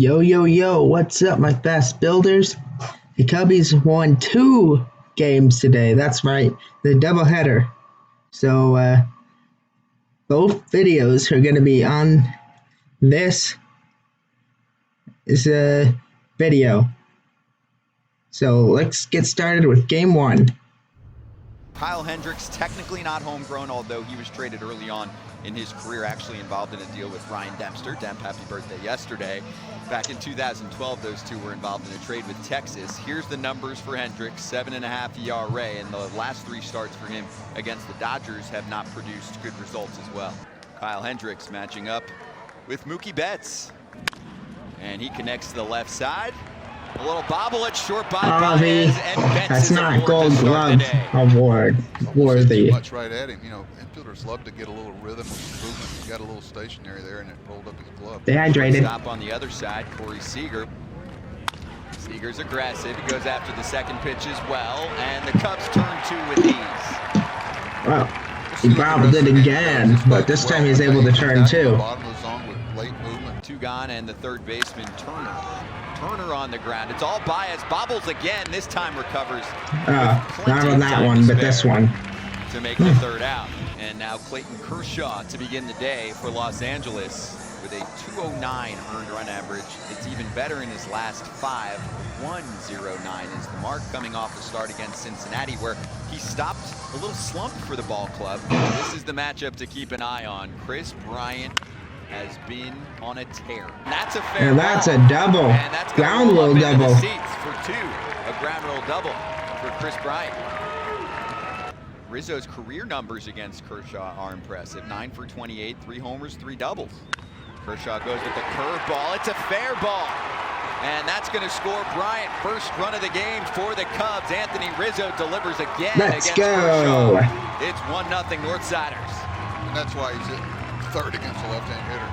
Yo, yo, yo, what's up, my fast builders? The Cubbies won 2 games today. That's right, the doubleheader. So, both videos are going to be on this video. So, let's get started with game 1. Kyle Hendricks, technically not homegrown, although he was traded early on in his career, actually involved in a deal with Ryan Dempster. Demp, happy birthday yesterday. Back in 2012, those two were involved in a trade with Texas. Here's the numbers for Hendricks, 7.5 ERA, and the last 3 starts for him against the Dodgers have not produced good results as well. Kyle Hendricks matching up with Mookie Betts, and he connects to the left side. A little bobble at short by Baez, and Betts that's is not Gold Glove award worthy. Too much right at him. You know, infielders love to get a little rhythm with movement. He got a little stationary there, and it rolled up his glove. Dehydrated. Stop on the other side, Corey Seager. Seager's aggressive. He goes after the second pitch as well, and the Cubs turn 2 with ease. Well, he bobbled it again, but this time he's able to turn 2. Bottom of the zone with late movement. 2 gone, and the third baseman Turner on the ground. It's all Baez. Bobbles again. This time recovers. Not on that one, but this one. To make the third out. And now Clayton Kershaw to begin the day for Los Angeles with a 209 earned run average. It's even better in his last 5. 109 is the mark, coming off the start against Cincinnati, where he stopped a little slump for the ball club. This is the matchup to keep an eye on. Chris Bryant has been on a tear. That's a fair and that's ball. a double. And that's ground roll double. Seats for 2. A ground roll double for Chris Bryant. Rizzo's career numbers against Kershaw are impressive. 9 for 28, 3 homers, 3 doubles. Kershaw goes with the curveball. It's a fair ball. And that's going to score Bryant. First run of the game for the Cubs. Anthony Rizzo delivers again against Kershaw. It's 1-0 Northsiders. And that's why he's at third against a left-handed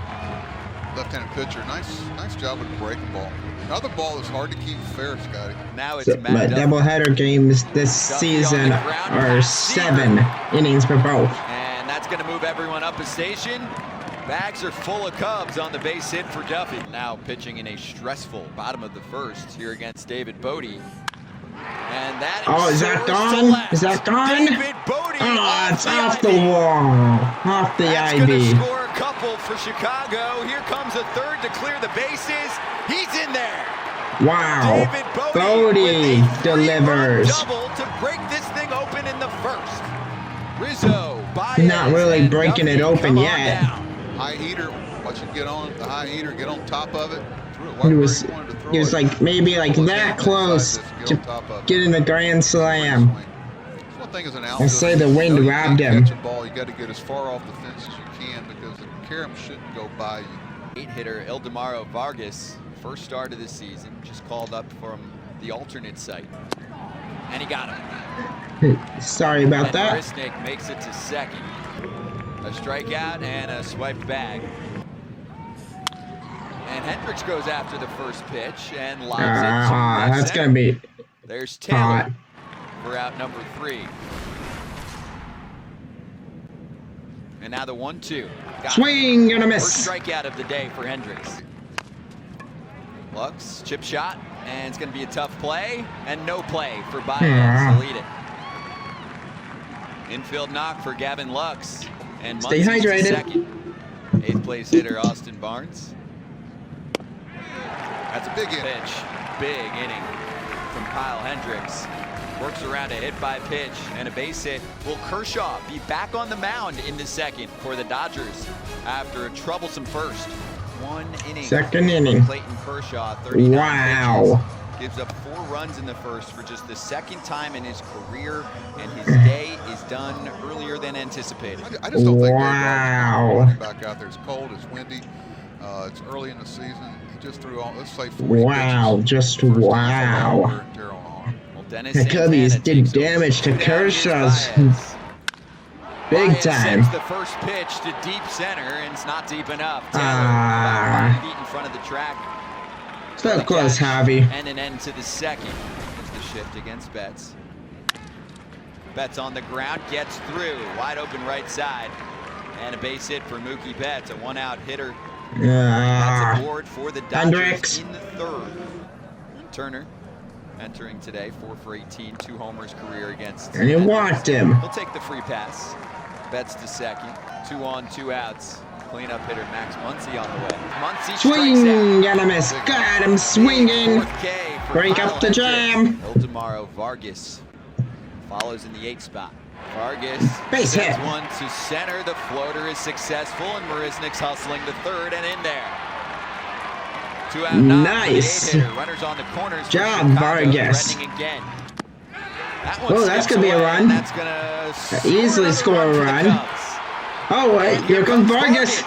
pitcher. Nice job with the breaking ball. Another ball is hard to keep fair, Scotty. Now it's but doubleheader games this season are 7 innings for both. And that's going to move everyone up a station. Bags are full of Cubs on the base hit for Duffy. Now pitching in a stressful bottom of the first here against David Bodie. And that is that gone? Is that gone? David Bodie. Oh, it's off the wall. Off the That's IB. Gonna score a couple for Chicago. Here comes a third to clear the bases. He's in there. Wow. David Bodie delivers. Double to break this thing open in the first. Rizzo, Baez, not really breaking Duffy it open yet. High heater. Watch him get on the high heter. Get on top of it. He was like maybe like that close to getting the grand slam. One thing as an I say the wind robbed him. Ball, you got to get as far off the fence as you can because the carom shouldn't go by you. 8-hitter Ildemaro Vargas, first start of the season, just called up from the alternate site, and he got him. Sorry about and that. Brisnick makes it to second. A strikeout and a swiped bag. And Hendricks goes after the first pitch and lobs it to that's going to be There's Taylor for out number 3. And now the 1-2. Swing and a miss. First strikeout of the day for Hendricks. Lux, chip shot, and it's going to be a tough play, and no play for Baez to lead it. Infield knock for Gavin Lux. And stay hydrated. Second. 8th place hitter Austin Barnes. That's a big pitch. Big inning from Kyle Hendricks. Works around a hit by pitch and a base hit. Will Kershaw be back on the mound in the second for the Dodgers after a troublesome first? 1 inning. Second inning. Clayton Kershaw, 39 wow. pitches. Gives up 4 runs in the first for just the second time in his career, and his day is done earlier than anticipated. I just don't think wow. Back out there. It's cold, it's windy, it's early in the season. He just threw on, let's say 40 wow, pitches. Just wow. Well, The Cubbies did damage to Kershaw's big time. The first pitch to deep center, and it's not deep enough. Taylor, about 5 feet in front of the track. So close, Javi. And an end to the second. It's the shift against Betts. Betts on the ground, gets through. Wide open right side. And a base hit for Mookie Betts. A 1-out hitter That's a board for the Dodgers Hendricks. in the third. Turner entering today, 4 for 18, 2 homers career against. And you walked him. He'll take the free pass. Betts to second. 2 on, 2 outs. Cleanup hitter Max Muncy on the way. Muncy Swing and a miss. Got him swinging. Break up the jam. Ildemaro Vargas follows in the 8th spot. Vargas Base hit. sends one to center. The floater is successful, and Marisnik's hustling the third and in there. 2 out, nice. Runners on the corners. Job, Vargas. Again. Oh, that's gonna be a run. That's gonna easily score a run. Oh wait, here comes Vargas.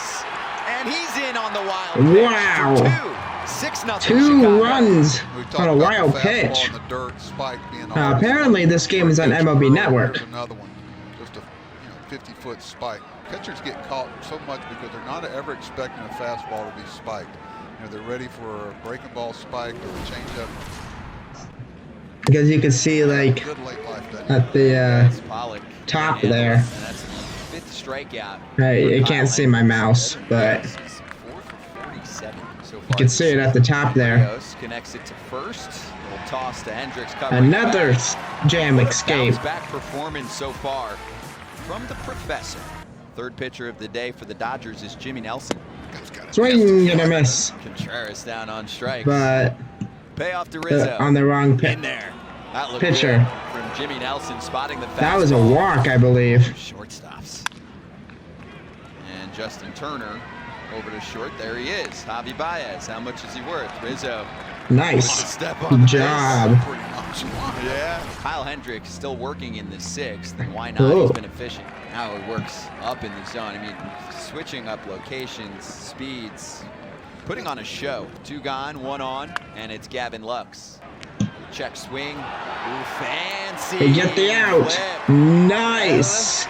And he's in on the wild pitch. Wow. 6-0 2 runs on a wild pitch. Apparently, this game is on MLB Network. Another one, just a 50-foot spike. Catchers get caught so much because they're not ever expecting a fastball to be spiked. They're ready for a breaking ball spike or a changeup. Because you can see, like, at the top there. And that's the 5th strikeout. Right, you can't see my mouse, but you can see it at the top there. Connects it to first. Little toss to Hendricks. Another jam escape. Back performance so far from the professor. Third pitcher of the day for the Dodgers is Jimmy Nelson. Swing and a miss. Contreras down on strikes. But payoff to Rizzo. on the wrong in there. That pitcher. From Jimmy Nelson spotting the fastball. That was a walk, I believe. Shortstops. And Justin Turner over to short. There he is. Javi Baez. How much is he worth? Rizzo. Nice. Good job. Yeah. Kyle Hendricks still working in the 6th. And why not? Ooh. He's been efficient. Now he works up in the zone. I mean, switching up locations, speeds, putting on a show. 2 gone, 1 on, and it's Gavin Lux. Check swing. Ooh, fancy. They get the out. Nice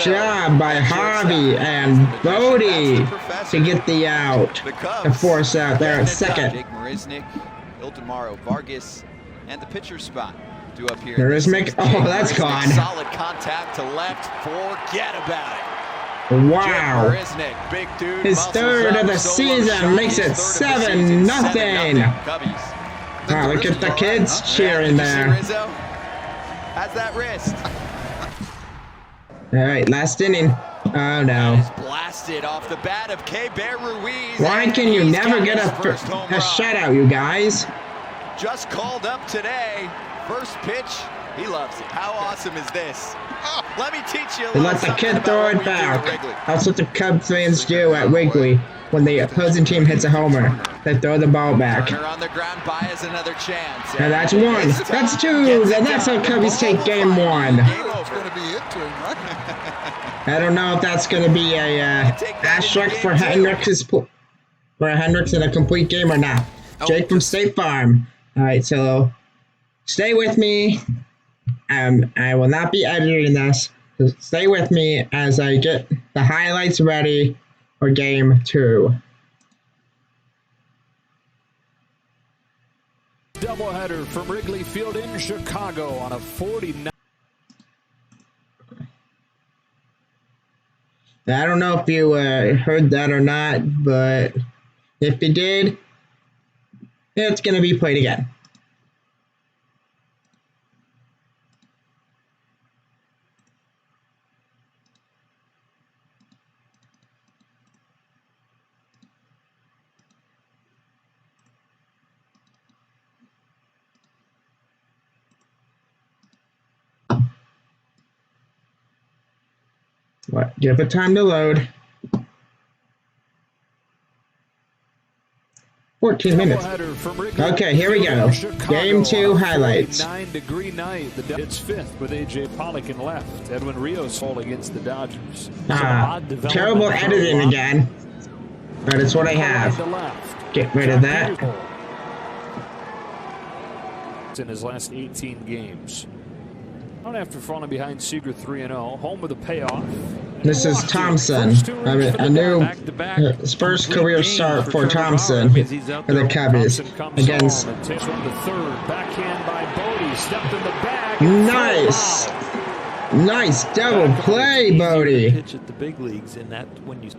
job by Javi and Bodie to get the out. To force out there at second. Jake Marisnik, Ildemaro Vargas, and the pitcher spot. Due up here. Marisnik. Oh, that's gone. Solid contact to left. Forget about it. Wow. Marisnik, big dude. His third of the season makes it 7-0. Wow, look at the kids cheering there. Rizzo has that wrist. All right, last inning. Oh no. Blasted off the bat of K-Bear Ruiz. Why can you never get a shutout, you guys? Just called up today. First pitch. He loves it. How awesome is this? Let me teach you a They little let the something kid about throw what it we do at back. Wrigley. That's what the Cubs fans do at Wrigley when the opposing team hits a homer. They throw the ball back. Turner on the ground, buys another chance. And that's 1. That's 2. And that's how Cubbies take game 1. It's going to be it to him, right? I don't know if that's going to be a asterisk for Hendricks in a complete game or not. Jake from State Farm. All right, so stay with me. I will not be editing this. So stay with me as I get the highlights ready for game 2. Doubleheader from Wrigley Field in Chicago on a 49. I don't know if you heard that or not, but if you did, it's going to be played again. What? Give it time to load. 14 minutes. Okay, here we go. Game 2 highlights. 9-degree night. It's 5th with A.J. Pollock in left. Edwin Rios hole against the Dodgers. Terrible editing again. But it's what I have. Get rid of that. In his last 18 games. Not after falling behind Seager 3-0. Home with a payoff. This is Thompson. A new his first career start for Thompson for the Cubbies against. Backhand by Bodie. Stepped in the bag. Nice, nice double play, Bodie. Pitch at the big leagues, and that when you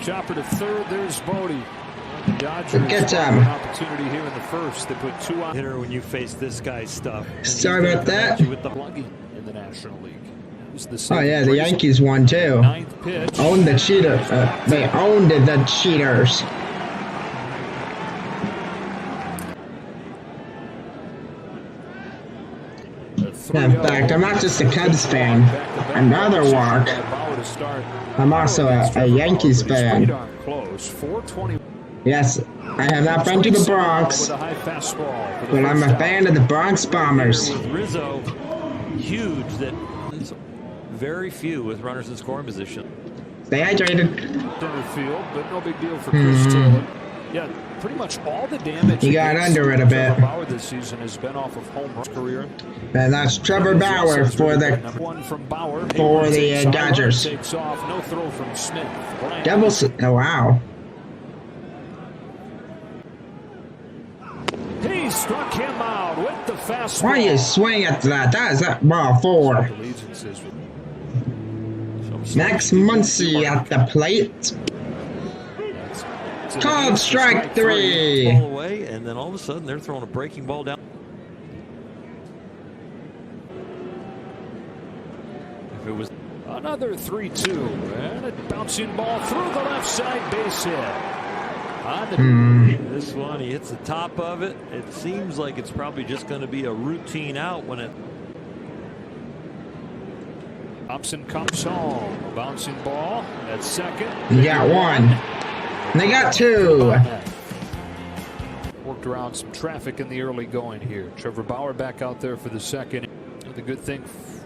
chopper to third. There's Bodie. The Dodgers Good job. an opportunity here in the first. They put 2 on hitter when you face this guy's stuff. Sorry about that. With the plugging in the National League. Oh yeah, the Yankees won too. Ninth pitch. Owned the cheater. They owned the cheaters. Yeah, in fact, I'm not just a Cubs fan. Another walk. I'm also a Yankees fan. Yes, I have not been to the Bronx, but I'm a fan of the Bronx Bombers. Rizzo, huge. That very few with runners in scoring position. Stay hydrated. Center field, but no big deal for Chris Taylor. Yeah, pretty much all the damage he got under it a bit. Bauer this season has been off of home run career. And that's Trevor Bauer for the Dodgers. Takes off, no throw from Smith. Devils. Oh wow. He struck him out with the fastball. Why you swing at that? That is that ball 4. Max Muncy at the plate. Called strike 3. Ball away, and then all of a sudden they're throwing a breaking ball down. If it was another 3-2, and a bouncing ball through the left side base hit. This one, he hits the top of it. It seems like it's probably just going to be a routine out when it. Thompson comes home. A bouncing ball at second. You got 1. And they got 2. Worked around some traffic in the early going here. Trevor Bauer back out there for the second. The good thing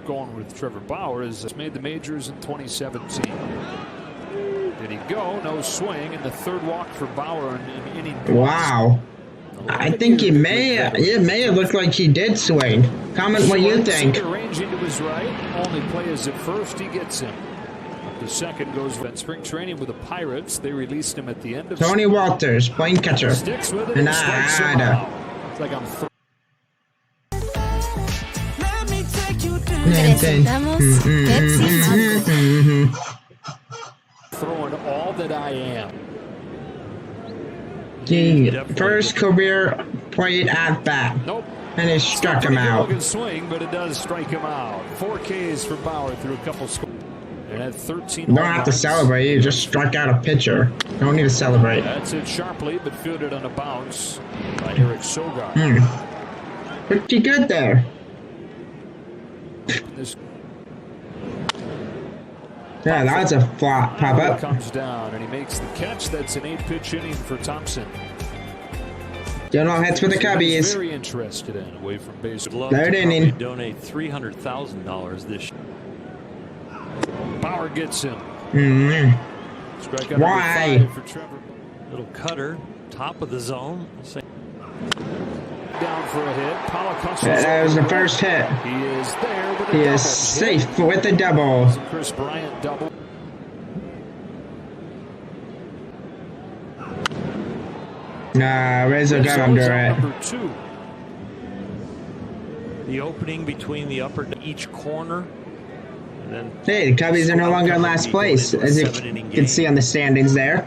going with Trevor Bauer is he's made the majors in 2017. Did he go? No swing, and the third walk for Bauer in inning. Wow. I think it may have looked like he did swing. Comment what you think. Range into his right. Only play is at first. He gets him. The second goes at spring training with the Pirates. They released him at the end of. Tony Walters playing catcher. Sticks with it and strikes him out. It's like I'm. Throwing all that I am. The first career plate at bat. Nope. And it struck him out. Swing, but it does strike him out. 4 Ks for Bauer through a couple scores. And at 13. You don't have to celebrate. You just struck out a pitcher. Don't need to celebrate. That's it sharply, but fielded on a bounce by Eric Sogard. Pretty good there. Yeah, that's a flop pop-up. Comes down, and he makes the catch. That's an 8-pitch inning for Thompson. Still no hits for the Cubbies. Very interested in away from base. Third inning. Donate $300,000 this year. Bauer gets him. Why? For Trevor. Little cutter, top of the zone. Down for a hit. That was the first hit. He is there with a He double. is safe with the double. Chris Bryant double. Nah, Rizzo got under it. Number 2. The opening between the upper each corner. And then Hey, the Cubbies are no longer in last place, as you can see on the standings there.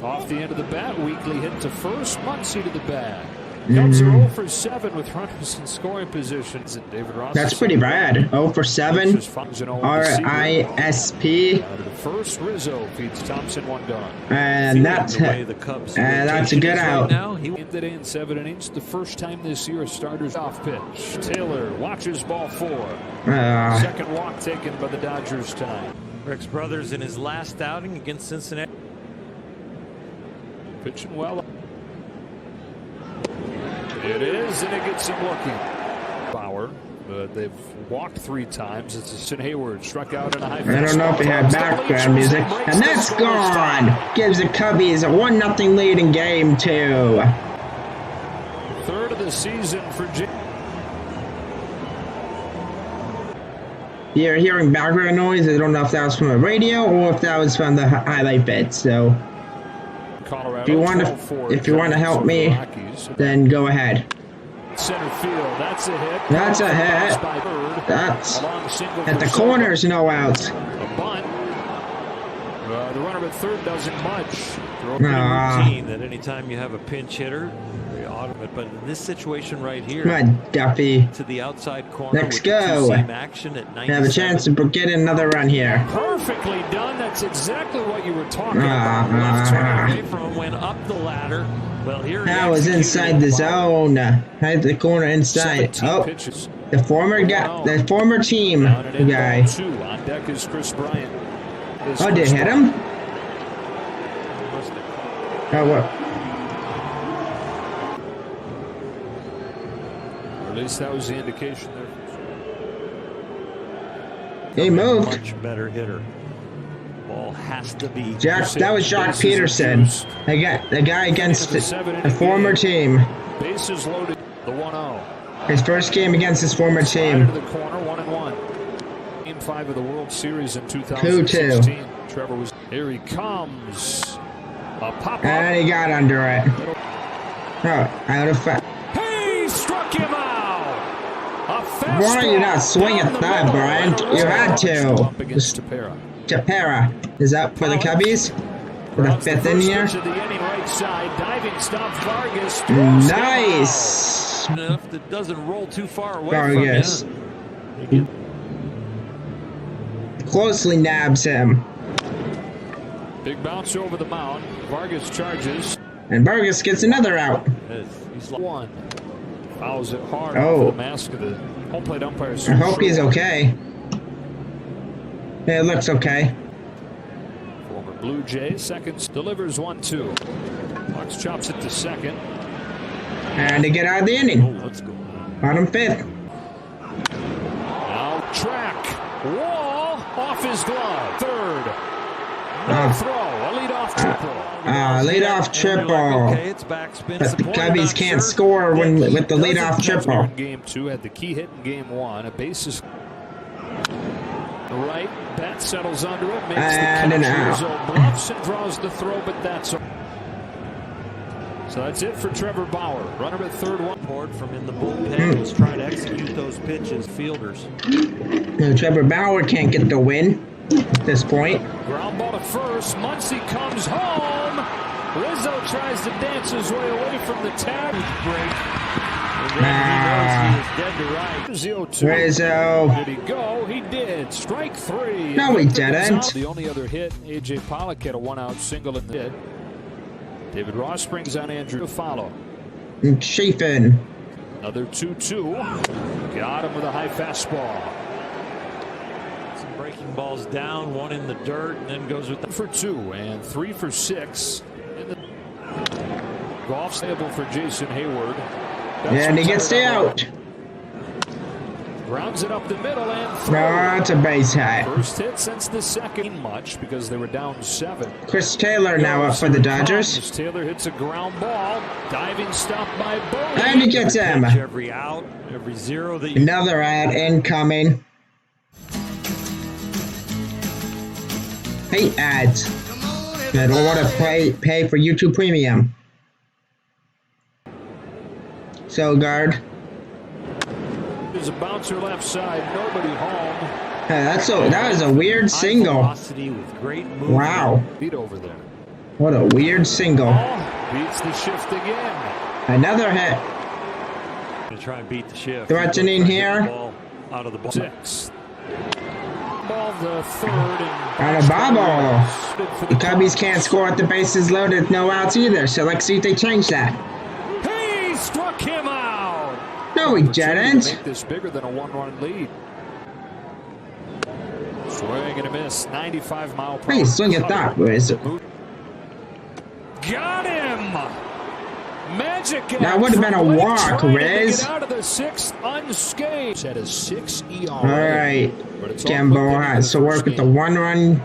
Off the end of the bat, Weekly hit to first. Muncy to the bat. Cubs are 0 for 7 with runners in scoring positions. And David Ross. That's pretty bad. 0 for 7. RISP. First, Rizzo feeds Thompson 1 gone. And that's a good out. Now he went today in 7 innings. The first time this year, a starter's off pitch. Taylor watches ball 4. Second walk taken by the Dodgers tonight. Rex Brothers in his last outing against Cincinnati. Pitching well. It is, and it gets him looking. Bauer, they've walked 3 times. It's Sin Hayward struck out in a high. I don't know if he had background music, and that's gone. Gives the Cubbies a 1-0 lead in game 2. Third of the season for Jim. You're hearing background noise. I don't know if that was from the radio or if that was from the highlight bit. So, if you want to help me, then go ahead. Center field. That's a hit. That's a hit. That's at the corners. No outs. A bunt. The runner at third doesn't much. Pretty routine that anytime you have a pinch hitter, very automatic. But in this situation right here, Come on, Duffy. to the outside corner. Let's with go. the two-seam action at 97. Have a chance to get another run here. Perfectly done. That's exactly what you were talking about. Left turn away from him, went up the ladder. Well, here that was inside the zone. Right the corner inside. Oh, pitches. the former guy, the former team guy. Two on deck is Chris Bryant. Oh, did it hit him? Oh, what? Or at least that was the indication there. He moved. Much better hitter. Ball has to be. That was Jock Peterson. The guy against the former team. Bases loaded. The 1-0. His first game against his former team. Into the corner, 1-1. Game 5 of the World Series in 2016. Trevor was. Here he comes. A pop-up. And he got under it. Oh, out of fact. He struck him out. Why are you not swinging at that, Brian? You had to. Tapera is up for the Cubbies. For the fifth inning here. Nice. Enough that doesn't roll too far away Vargas from you. closely nabs him. Big bounce over the mound. Vargas charges. And Vargas gets another out. He's one. Fouls it hard off the mask of the home plate umpire. I hope he's okay. Yeah, it looks okay. Former Blue Jay, seconds, delivers 1-2. Bucks chops it to second. And to get out of the inning. Let's go. Bottom fifth. Now track. Wall off his glove. Third. No throw. A leadoff triple. Leadoff triple. Okay, it's backspin. But the Cubbies can't score with the leadoff triple. Game 2 had the key hit in game 1. A bases. Right, bat settles under it, makes and the an catch. out. Bluffs and draws the throw, but that's so that's it for Trevor Bauer. Runner at third, one. Report from in the bullpen was trying to execute those pitches. Fielders. No, Trevor Bauer can't get the win at this point. Ground ball to first. Muncy comes home. Rizzo tries to dance his way away from the tag. Break. He knows he is dead to right. 0-2. Rizzo. Did he go? He did. Strike 3. No, he didn't. The only other hit, A.J. Pollock had a one-out single in the hit. David Ross brings on Andrew to follow. Chafin. Another 2-2. Got him with a high fastball. Some breaking balls down, one in the dirt, and then goes with the 2 and 3 for 6. In the golf stable for Jason Hayward. And he gets the out. Grounds it up the middle and no, it's a base hit. First hit since the second much because they were down 7. Chris Taylor now up for the Dodgers. Chris Taylor hits a ground ball. Diving stop by Bodie. And he gets him. Every out, every zero that you. Another ad incoming. Hate ads. I don't want to pay for YouTube Premium. So guard. There's a bouncer left side. Nobody home. That was a weird single. With great wow. Beat over there. What a weird single. Beats the shift again. Another hit. Gonna try and beat the shift. Threatening here. Ball out of the ball. 6. Ball the third and a bobble. The Cubbies can't score at the bases loaded, no outs either. So let's see if they change that. He struck him out. No, he didn't. Make this bigger than a 1-run lead. Swing and a miss. 95 mile per hour. Hey, swing at that, Riz. Got him. Magic. That would have been a walk, Riz. Get out of the 6th unscathed. At a 6 ERA. All right, Gambo has to work with the 1-run,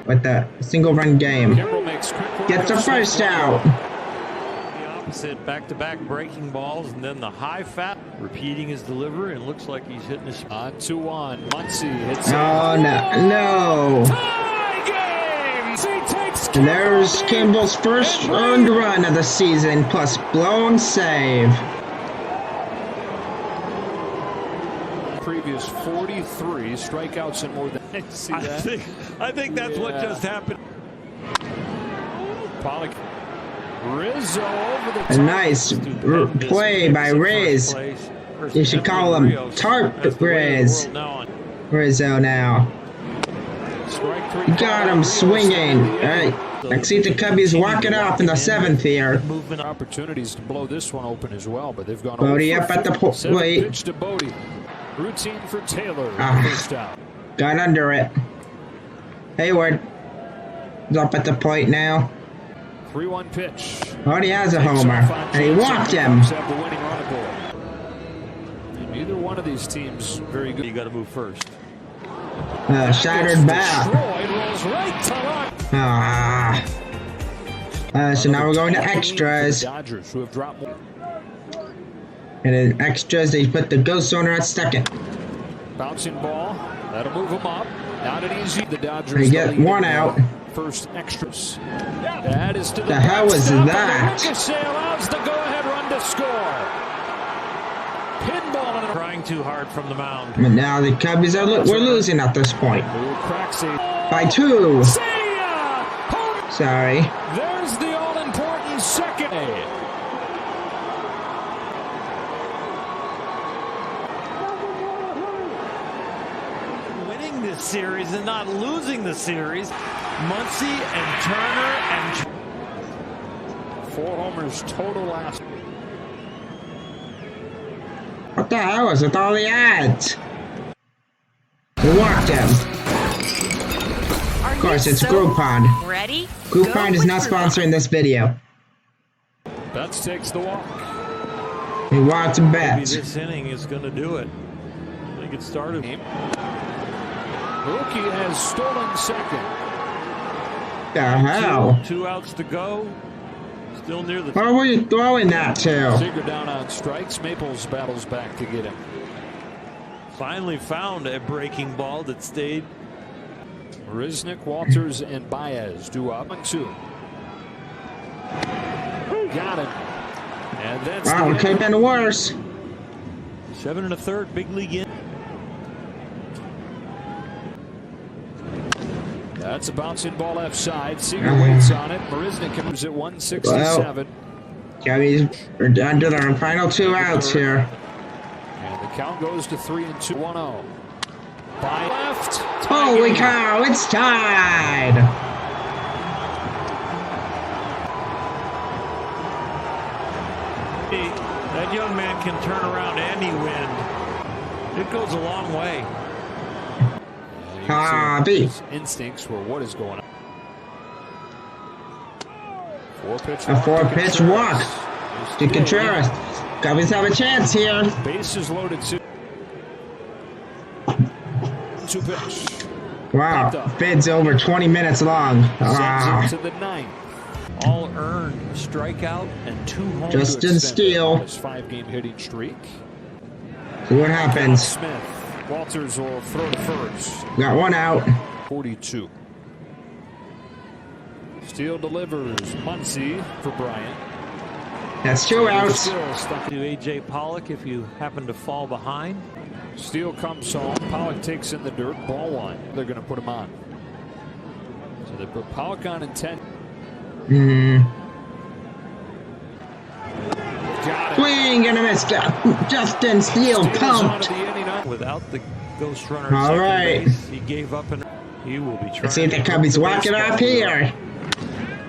with the single-run game. Gets the first out. The opposite, back-to-back breaking balls, and then the high fat repeating his delivery, and looks like he's hitting his on 2-1. Muncy hits. Oh no! Tie game. He takes. And there's Campbell's first earned run of the season, plus blown save. previous 43 strikeouts and more than. See that? I think that's what just happened. Pollock. Rizzo over the top. A nice play by Riz. You should call him Tarp Riz. Rizzo now. You got him swinging. All right. Let's see if the Cubbies walk it off in the 7th here. Movement opportunities to blow this one open as well, but they've gone Bodie up at the plate. Pitch to Bodie. Routine for Taylor. First out. Got under it. Hayward is up at the plate now. 3-1 pitch. Already has a homer, and he walked him. Neither one of these teams very good. You got to move first. Shattered bat. So now we're going to extras. Dodgers, who have dropped more. And in extras, they put the ghost owner at second. Bouncing ball. That'll move them up. Not an easy. The Dodgers. They get one out. First extras. That is to the hell was that? Allows the go-ahead run to score. Pinball and trying too hard from the mound. But now the Cubbies are we're losing at this point. By 2. Sorry. There's the all-important second. Winning this series and not losing the series. Muncy and Turner and 4 homers total last. What the hell is with all the ads? We walked him. Of course, it's Groupon. Ready? Groupon is not sponsoring this video. Betts takes the walk. He walked and Betts. Maybe this inning is going to do it. I think it started. Rookie has stolen second. The hell? 2 outs to go. Still near the. Where were you throwing that to? Seager down on strikes. Maples battles back to get him. Finally found a breaking ball that stayed. Riznick, Walters, and Baez do up on 2. Got him. And that's wow, it could have been worse. 7 1/3, big league in. That's a bouncing ball left side. Seager waits on it. Marisnik comes at 167. Cubbies are down to their final 2 outs here. And the count goes to 3-2. 1-0. By left. Holy cow, it's tied. That young man can turn around any wind. It goes a long way. His instincts were what is going on. 4-pitch a 4-pitch walk to Contreras. Cubbies have a chance here. Bases loaded. 2-pitch. Wow, bid's over 20 minutes long. To the 9th. All earned strikeout and 2 home Justin Steele. His 5-game hitting streak. See what happens. Smith. Walters will throw to first. Got 1 out. 42. Steele delivers. Muncy for Bryant. That's 2 outs. Stuck to A.J. Pollock if you happen to fall behind. Steele comes home. Pollock takes in the dirt. Ball 1. They're going to put him on. So they put Pollock on in 10. Swing and a miss. Justin Steele pumped. Without the ghost runner. All right. Base, he gave up and he will be trying. Let's see if the Cubbies walk it off here.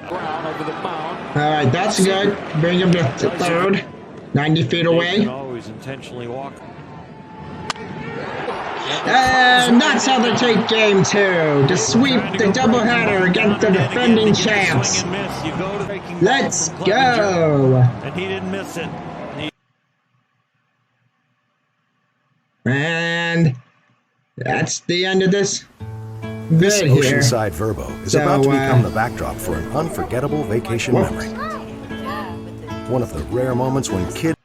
Over the mound. All right, that's good. Bring him to 3rd. 90 feet away. Can always intentionally walk. And that's how they take game 2 to sweep the doubleheader against the defending champs. Let's go. And he didn't miss it. And that's the end of this This vid here. oceanside Verbo is about to become the backdrop for an unforgettable vacation memory. One of the rare moments when kids.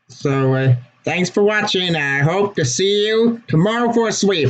So, thanks for watching. I hope to see you tomorrow for a sweep.